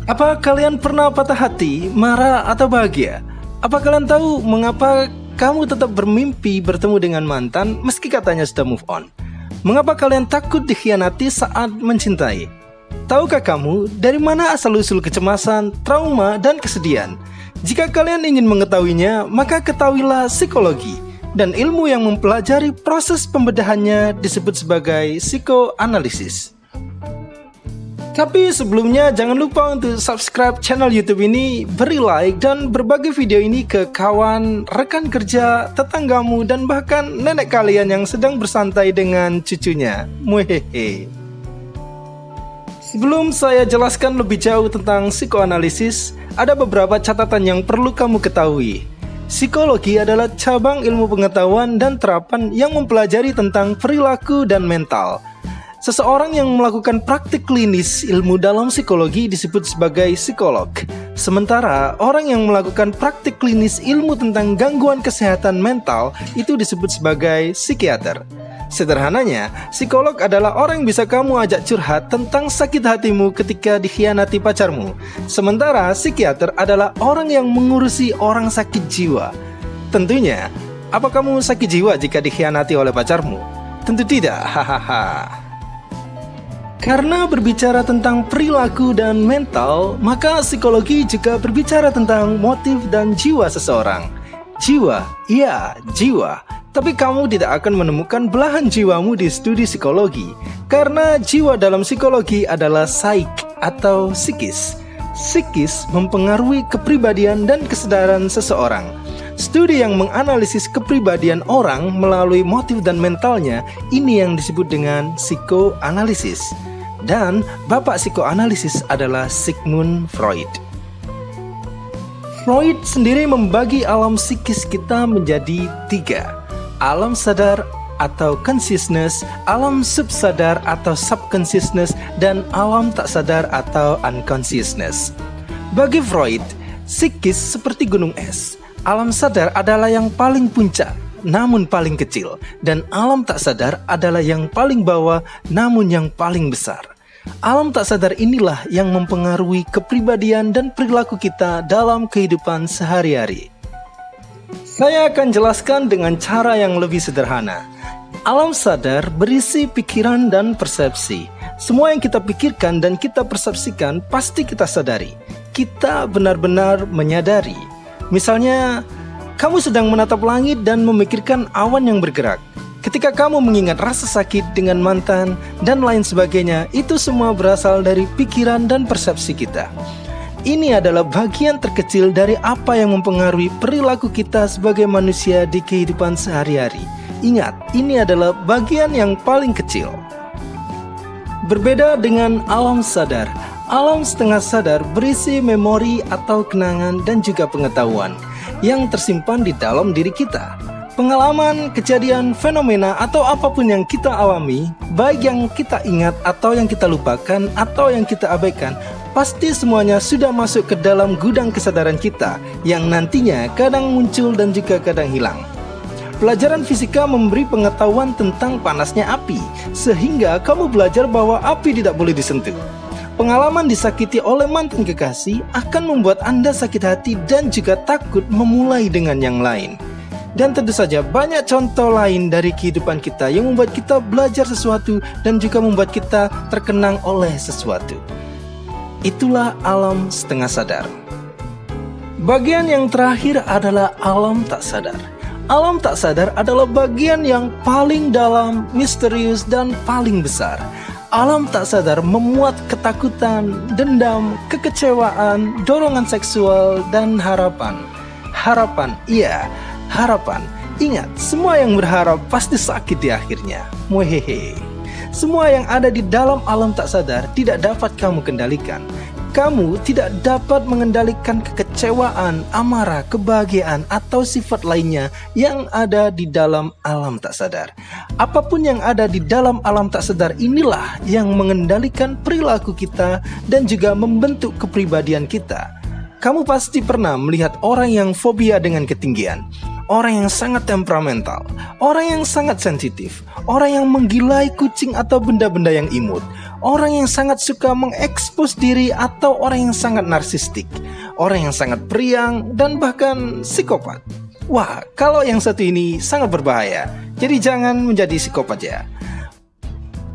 Apa kalian pernah patah hati, marah, atau bahagia? Apa kalian tahu mengapa kamu tetap bermimpi bertemu dengan mantan meski katanya sudah move on? Mengapa kalian takut dikhianati saat mencintai? Tahukah kamu dari mana asal-usul kecemasan, trauma, dan kesedihan? Jika kalian ingin mengetahuinya, maka ketahuilah psikologi. Dan ilmu yang mempelajari proses pembedahannya disebut sebagai psikoanalisis. Tapi sebelumnya jangan lupa untuk subscribe channel YouTube ini, beri like, dan berbagi video ini ke kawan, rekan kerja, tetanggamu, dan bahkan nenek kalian yang sedang bersantai dengan cucunya. Muhehe. Sebelum saya jelaskan lebih jauh tentang psikoanalisis, ada beberapa catatan yang perlu kamu ketahui. Psikologi adalah cabang ilmu pengetahuan dan terapan yang mempelajari tentang perilaku dan mental. Seseorang yang melakukan praktik klinis ilmu dalam psikologi disebut sebagai psikolog. Sementara orang yang melakukan praktik klinis ilmu tentang gangguan kesehatan mental itu disebut sebagai psikiater. Sederhananya, psikolog adalah orang yang bisa kamu ajak curhat tentang sakit hatimu ketika dikhianati pacarmu. Sementara psikiater adalah orang yang mengurusi orang sakit jiwa. Tentunya, apa kamu sakit jiwa jika dikhianati oleh pacarmu? Tentu tidak, hahaha. Karena berbicara tentang perilaku dan mental, maka psikologi juga berbicara tentang motif dan jiwa seseorang. Jiwa, iya, jiwa. Tapi kamu tidak akan menemukan belahan jiwamu di studi psikologi. Karena jiwa dalam psikologi adalah psik atau psikis. Psikis mempengaruhi kepribadian dan kesadaran seseorang. Studi yang menganalisis kepribadian orang melalui motif dan mentalnya, ini yang disebut dengan psikoanalisis. Dan bapak psikoanalisis adalah Sigmund Freud. Freud sendiri membagi alam psikis kita menjadi 3. Alam sadar atau consciousness, alam subsadar atau subconsciousness, dan alam tak sadar atau unconsciousness. Bagi Freud, psikis seperti gunung es. Alam sadar adalah yang paling puncak, namun paling kecil, dan alam tak sadar adalah yang paling bawah, namun yang paling besar. Alam tak sadar inilah yang mempengaruhi kepribadian dan perilaku kita dalam kehidupan sehari-hari. Saya akan jelaskan dengan cara yang lebih sederhana. Alam sadar berisi pikiran dan persepsi. Semua yang kita pikirkan dan kita persepsikan pasti kita sadari. Kita benar-benar menyadari. Misalnya, kamu sedang menatap langit dan memikirkan awan yang bergerak. Ketika kamu mengingat rasa sakit dengan mantan dan lain sebagainya, itu semua berasal dari pikiran dan persepsi kita. Ini adalah bagian terkecil dari apa yang mempengaruhi perilaku kita sebagai manusia di kehidupan sehari-hari. Ingat, ini adalah bagian yang paling kecil. Berbeda dengan alam sadar, alam setengah sadar berisi memori atau kenangan dan juga pengetahuan yang tersimpan di dalam diri kita. Pengalaman, kejadian, fenomena, atau apapun yang kita alami, baik yang kita ingat atau yang kita lupakan atau yang kita abaikan, pasti semuanya sudah masuk ke dalam gudang kesadaran kita yang nantinya kadang muncul dan juga kadang hilang. Pelajaran fisika memberi pengetahuan tentang panasnya api, sehingga kamu belajar bahwa api tidak boleh disentuh. Pengalaman disakiti oleh mantan kekasih akan membuat Anda sakit hati dan juga takut memulai dengan yang lain. Dan tentu saja banyak contoh lain dari kehidupan kita yang membuat kita belajar sesuatu dan juga membuat kita terkenang oleh sesuatu. Itulah alam setengah sadar. Bagian yang terakhir adalah alam tak sadar. Alam tak sadar adalah bagian yang paling dalam, misterius, dan paling besar. Alam tak sadar memuat ketakutan, dendam, kekecewaan, dorongan seksual, dan harapan. Harapan, iya, harapan. Ingat, semua yang berharap pasti sakit di akhirnya. Muhehe. Semua yang ada di dalam alam tak sadar tidak dapat kamu kendalikan. Kamu tidak dapat mengendalikan kekecewaan, amarah, kebahagiaan, atau sifat lainnya yang ada di dalam alam tak sadar. Apapun yang ada di dalam alam tak sadar inilah yang mengendalikan perilaku kita dan juga membentuk kepribadian kita. Kamu pasti pernah melihat orang yang fobia dengan ketinggian. orang yang sangat temperamental, orang yang sangat sensitif, orang yang menggilai kucing atau benda-benda yang imut, orang yang sangat suka mengekspos diri atau orang yang sangat narsistik, orang yang sangat periang, dan bahkan psikopat. Wah, kalau yang satu ini sangat berbahaya, jadi jangan menjadi psikopat ya.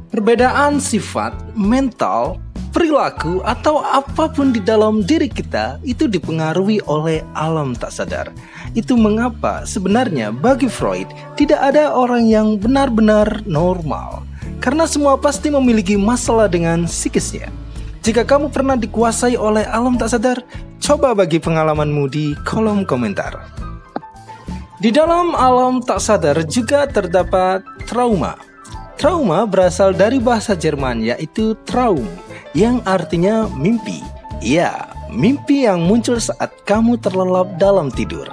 Perbedaan sifat, mental, perilaku, atau apapun di dalam diri kita itu dipengaruhi oleh alam tak sadar. Itu mengapa sebenarnya bagi Freud tidak ada orang yang benar-benar normal, karena semua pasti memiliki masalah dengan psikisnya. Jika kamu pernah dikuasai oleh alam tak sadar, coba bagi pengalamanmu di kolom komentar. Di dalam alam tak sadar juga terdapat trauma. Trauma berasal dari bahasa Jerman yaitu Traum, yang artinya mimpi. Ya, mimpi yang muncul saat kamu terlelap dalam tidur.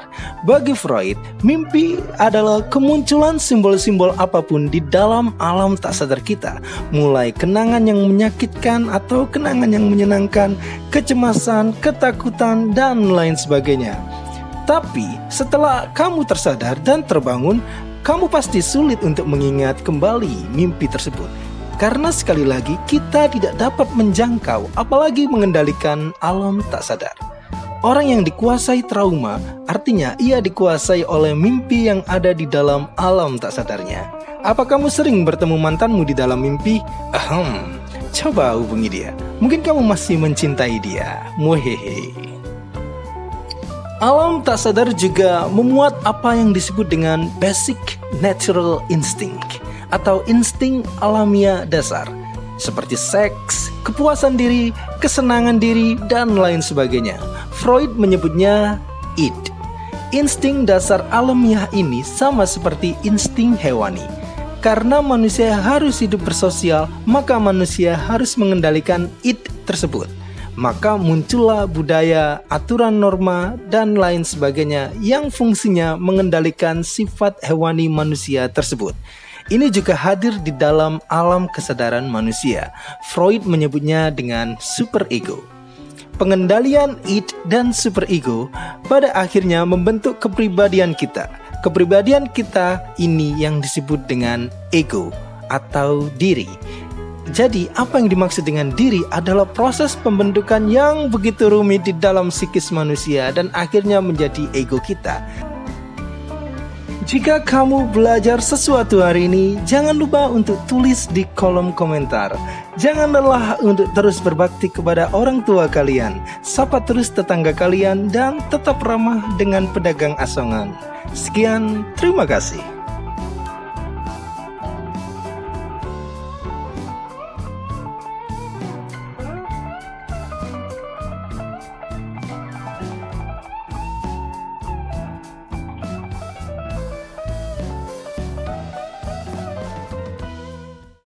Bagi Freud, mimpi adalah kemunculan simbol-simbol apapun di dalam alam tak sadar kita, mulai kenangan yang menyakitkan atau kenangan yang menyenangkan, kecemasan, ketakutan, dan lain sebagainya. Tapi setelah kamu tersadar dan terbangun, kamu pasti sulit untuk mengingat kembali mimpi tersebut. Karena sekali lagi kita tidak dapat menjangkau apalagi mengendalikan alam tak sadar. Orang yang dikuasai trauma artinya ia dikuasai oleh mimpi yang ada di dalam alam tak sadarnya. Apa kamu sering bertemu mantanmu di dalam mimpi? Coba hubungi dia. Mungkin kamu masih mencintai dia. Muhehe. Alam tak sadar juga memuat apa yang disebut dengan basic natural instinct atau insting alamiah dasar, seperti seks, kepuasan diri, kesenangan diri, dan lain sebagainya. Freud menyebutnya id. Insting dasar alamiah ini sama seperti insting hewani. Karena manusia harus hidup bersosial, maka manusia harus mengendalikan id tersebut. Maka muncullah budaya, aturan norma, dan lain sebagainya yang fungsinya mengendalikan sifat hewani manusia tersebut. Ini juga hadir di dalam alam kesadaran manusia. Freud menyebutnya dengan superego. Pengendalian id dan superego pada akhirnya membentuk kepribadian kita. Kepribadian kita ini yang disebut dengan ego atau diri. Jadi apa yang dimaksud dengan diri adalah proses pembentukan yang begitu rumit di dalam psikis manusia dan akhirnya menjadi ego kita. Jika kamu belajar sesuatu hari ini, jangan lupa untuk tulis di kolom komentar. Jangan lelah untuk terus berbakti kepada orang tua kalian, sapa terus tetangga kalian, dan tetap ramah dengan pedagang asongan. Sekian, terima kasih.